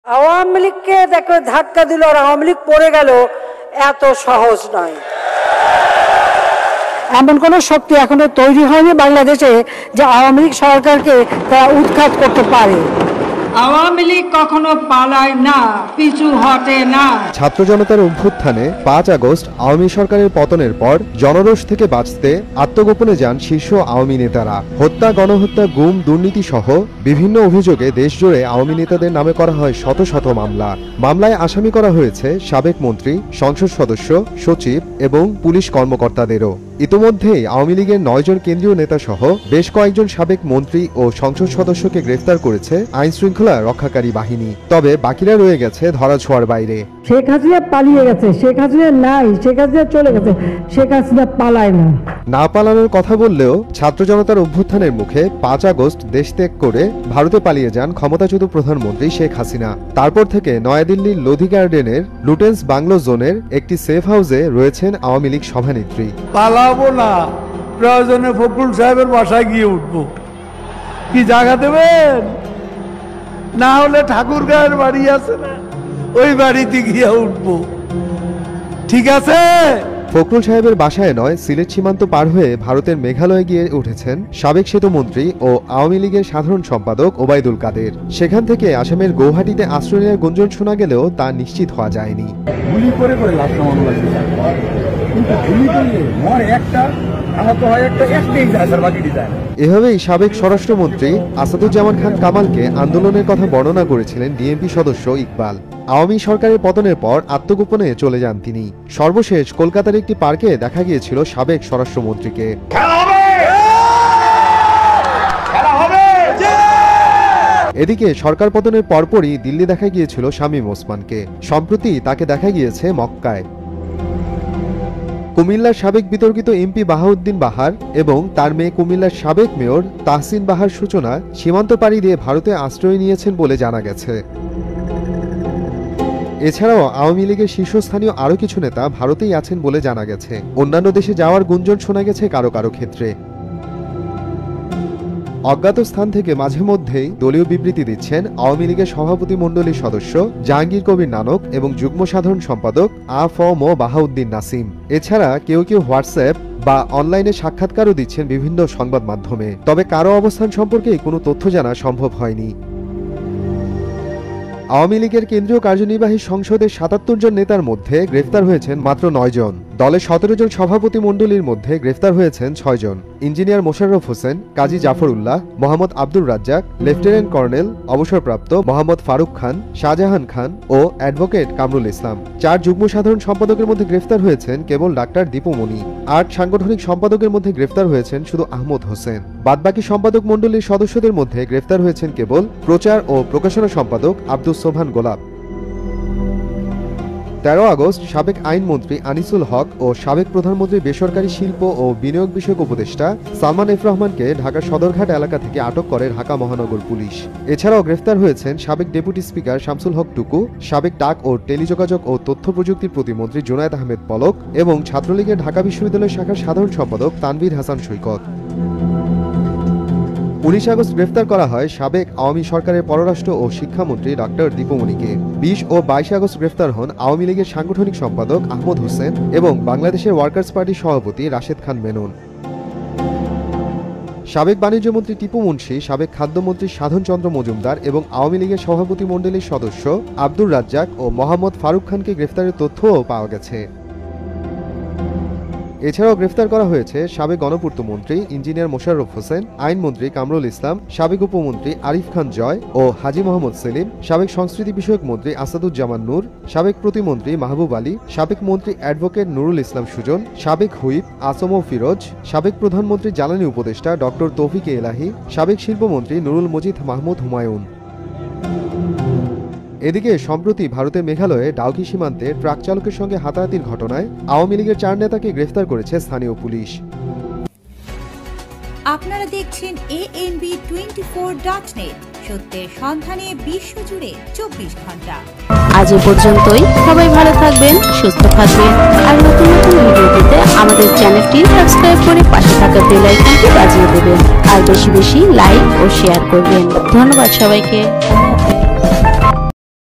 আওয়ামী লীগকে দেখো ধাক্কা দিল আর আওয়ামী লীগ পড়ে গেল, এত সহজ নয়। এমন কোন শক্তি এখনো তৈরি হয়নি বাংলাদেশে যে আওয়ামী লীগ সরকারকে তারা উৎখাত করতে পারে। আওয়ামী লীগ কখনো পালায় না, পিছু হটে না। ছাত্র জনতার অভ্যুত্থানে ৫ আগস্ট আওয়ামী সরকারের পতনের পর জনরোষ থেকে বাঁচতে আত্মগোপনে যান শীর্ষ আওয়ামী নেতারা। হত্যা, গণহত্যা, গুম, দুর্নীতি সহ বিভিন্ন অভিযোগে দেশজুড়ে আওয়ামী নেতাদের নামে করা হয় শত শত মামলা। মামলায় আসামি করা হয়েছে সাবেক মন্ত্রী, সংসদ সদস্য, সচিব এবং পুলিশ কর্মকর্তাদেরও। ইতোমধ্যেই আওয়ামী লীগের ৯ জন কেন্দ্রীয় নেতা সহ বেশ কয়েকজন সাবেক মন্ত্রী ও সংসদ সদস্যকে গ্রেফতার করেছে আইন শৃঙ্খলা রক্ষাকারী বাহিনী। তবে বাকিরা রয়ে গেছে ধরাছোঁয়ার বাইরে। শেখ হাসিনা পালিয়ে গেছে, শেখ হাসিনা নাই, শেখ হাসিনা চলে গেছে, শেখ হাসিনা পালায় না। না পালানোর কথা বললেও ছাত্র জনতার অভ্যুত্থানের মুখে ৫ আগস্ট দেশ ত্যাগ করে ভারতে পালিয়ে যান ক্ষমতাচ্যুত প্রধানমন্ত্রী শেখ হাসিনা। তারপর থেকে নয়াদিল্লির লোধি গার্ডেনের লুটেন্স বাংলো জোনের একটি সেফ হাউসে রয়েছেন আওয়ামী লীগ সভানেত্রী। পালাবো না, প্রয়োজনে ফখরুল সাহেবের বাসায় গিয়ে উঠবো। কি জায়গা দেবেন? না হলে ঠাকুরগাঁয়ের বাড়ি আছে না, ওই বাড়িতে গিয়ে উঠবো। ঠিক আছে? ফখরুল সাহেবের বাসায় নয়, সিলেট সীমান্ত পার হয়ে ভারতের মেঘালয়ে গিয়ে উঠেছেন সাবেক সেতুমন্ত্রী ও আওয়ামী লীগের সাধারণ সম্পাদক ওবায়দুল কাদের। সেখান থেকে আসামের গৌহাটিতে আশ্রয় নেওয়ার গুঞ্জন শোনা গেলেও তা নিশ্চিত হওয়া যায়নি। গুলি করে করে লাশ নামানো লাগছে, কিন্তু গুলি করলে মর একটা, আহত হয় একটা, একটাই যায়, তার বাকিটি যায় না। এভাবেই সাবেক স্বরাষ্ট্রমন্ত্রী আসাদুজ্জামান খান কামালকে আন্দোলনের কথা বর্ণনা করেছিলেন ডিএমপি সদস্য ইকবাল। আওয়ামী সরকারের পতনের পর আত্মগোপনে চলে যান তিনি। সর্বশেষ কলকাতার একটি পার্কে দেখা গিয়েছিল সাবেক স্বরাষ্ট্রমন্ত্রীকে। এদিকে সরকার পতনের পরপরই দিল্লি দেখা গিয়েছিল শামীম ওসমানকে। সম্প্রতি তাকে দেখা গিয়েছে মক্কায়। কুমিল্লার সাবেক বিতর্কিত এমপি বাহাউদ্দিন বাহার এবং তার মেয়ে কুমিল্লার সাবেক মেয়র তাহসিন বাহার সূচনা সীমান্ত পাড়ি দিয়ে ভারতে আশ্রয় নিয়েছেন বলে জানা গেছে। এছাড়াও আওয়ামী লীগের শীর্ষস্থানীয় আরও কিছু নেতা ভারতেই আছেন বলে জানা গেছে। অন্যান্য দেশে যাওয়ার গুঞ্জন শোনা গেছে কারো কারো ক্ষেত্রে। অজ্ঞাত স্থান থেকে মাঝে মধ্যেই দলীয় বিবৃতি দিচ্ছেন আওয়ামী লীগের সভাপতি মণ্ডলীর সদস্য জাহাঙ্গীর কবির নানক এবং যুগ্ম সাধারণ সম্পাদক আ.ফ.ম. বাহাউদ্দিন নাসিম। এছাড়া কেউ কেউ হোয়াটসঅ্যাপ বা অনলাইনে সাক্ষাৎকারও দিচ্ছেন বিভিন্ন সংবাদ মাধ্যমে। তবে কারো অবস্থান সম্পর্কে কোনো তথ্য জানা সম্ভব হয়নি। আওয়ামী লীগের কেন্দ্রীয় কার্যনির্বাহী সংসদের ৭৭ জন নেতার মধ্যে গ্রেফতার হয়েছেন মাত্র ৯ জন। দলের ১৭ জন সভাপতি মণ্ডলীর মধ্যে গ্রেফতার হয়েছেন ৬ জন। ইঞ্জিনিয়ার মোশাররফ হোসেন, কাজী জাফর উল্লাহ, মোহাম্মদ আব্দুর রাজ্জাক, লেফটেন্যান্ট কর্নেল অবসরপ্রাপ্ত মোহাম্মদ ফারুক খান, শাহজাহান খান ও অ্যাডভোকেট কামরুল ইসলাম। ৪ যুগ্ম সাধারণ সম্পাদকের মধ্যে গ্রেফতার হয়েছেন কেবল ডাক্তার দীপুমণি। ৮ সাংগঠনিক সম্পাদকের মধ্যে গ্রেফতার হয়েছেন শুধু আহমদ হোসেন। বাদবাকি সম্পাদক মণ্ডলীর সদস্যদের মধ্যে গ্রেফতার হয়েছেন কেবল প্রচার ও প্রকাশনা সম্পাদক আব্দুস সোবহান গোলাপ। ১৩ আগস্ট সাবেক আইনমন্ত্রী আনিসুল হক ও সাবেক প্রধানমন্ত্রী বেসরকারি শিল্প ও বিনিয়োগ বিষয়ক উপদেষ্টা সালমান এফ রহমানকে ঢাকার সদরঘাট এলাকা থেকে আটক করে ঢাকা মহানগর পুলিশ। এছাড়াও গ্রেফতার হয়েছেন সাবেক ডেপুটি স্পিকার শামসুল হক টুকু, সাবেক ডাক ও টেলিযোগাযোগ ও তথ্য প্রযুক্তির প্রতিমন্ত্রী জুনায়েদ আহমেদ পলক এবং ছাত্রলীগের ঢাকা বিশ্ববিদ্যালয় শাখার সাধারণ সম্পাদক তানভীর হাসান সৈকত। ১৯ আগস্ট গ্রেফতার করা হয় সাবেক আওয়ামী সরকারের পররাষ্ট্র ও শিক্ষামন্ত্রী ডক্টর দীপুমণিকে। ২০ ও ২২ আগস্ট গ্রেফতার হন আওয়ামী লীগের সাংগঠনিক সম্পাদক আহমদ হোসেন এবং বাংলাদেশের ওয়ার্কার্স পার্টির সভাপতি রাশেদ খান মেনন। সাবেক বাণিজ্যমন্ত্রী টিপু মুন্সি, সাবেক খাদ্যমন্ত্রী সাধন চন্দ্র মজুমদার এবং আওয়ামী লীগের সভাপতি মণ্ডলীর সদস্য আব্দুর রাজ্জাক ও মোহাম্মদ ফারুক খানকে গ্রেফতারের তথ্যও পাওয়া গেছে। এছাড়াও গ্রেফতার করা হয়েছে সাবেক গণপূর্ত মন্ত্রী ইঞ্জিনিয়ার মোশাররফ হোসেন, আইনমন্ত্রী কামরুল ইসলাম, সাবেক উপমন্ত্রী আরিফ খান জয় ও হাজী মোহাম্মদ সেলিম, সাবেক সংস্কৃতি বিষয়ক মন্ত্রী আসাদুজ্জামান নূর, সাবেক প্রতিমন্ত্রী মাহবুব আলী, সাবেক মন্ত্রী অ্যাডভোকেট নুরুল ইসলাম সুজন, সাবেক হুইপ আসম ফিরোজ, সাবেক প্রধানমন্ত্রী জ্বালানি উপদেষ্টা ডক্টর তৌফিক এলাহি, সাবেক শিল্পমন্ত্রী নুরুল মজিদ মাহমুদ হুমায়ুন। এদিকে সম্প্রতি ভারতের মেঘালয়ে ডাউকি সীমান্তে ট্রাক চালকের সঙ্গে হাতাহাতির ঘটনায় আওয়ামী লীগের ৪ নেতাকে গ্রেফতার করেছে স্থানীয় পুলিশ। আপনারা দেখছেন ANB24.net, সত্যের সন্ধানে বিশ্বজুড়ে ২৪ ঘন্টা। আজ এ পর্যন্তই। সবাই ভালো থাকবেন, সুস্থ থাকবেন আর নতুন নতুন ভিডিও পেতে আমাদের চ্যানেলটি সাবস্ক্রাইব করে পাশে থাকা বেল আইকনটি বাজিয়ে দেবেন আর বেশি বেশি লাইক ও শেয়ার করবেন। ধন্যবাদ সবাইকে।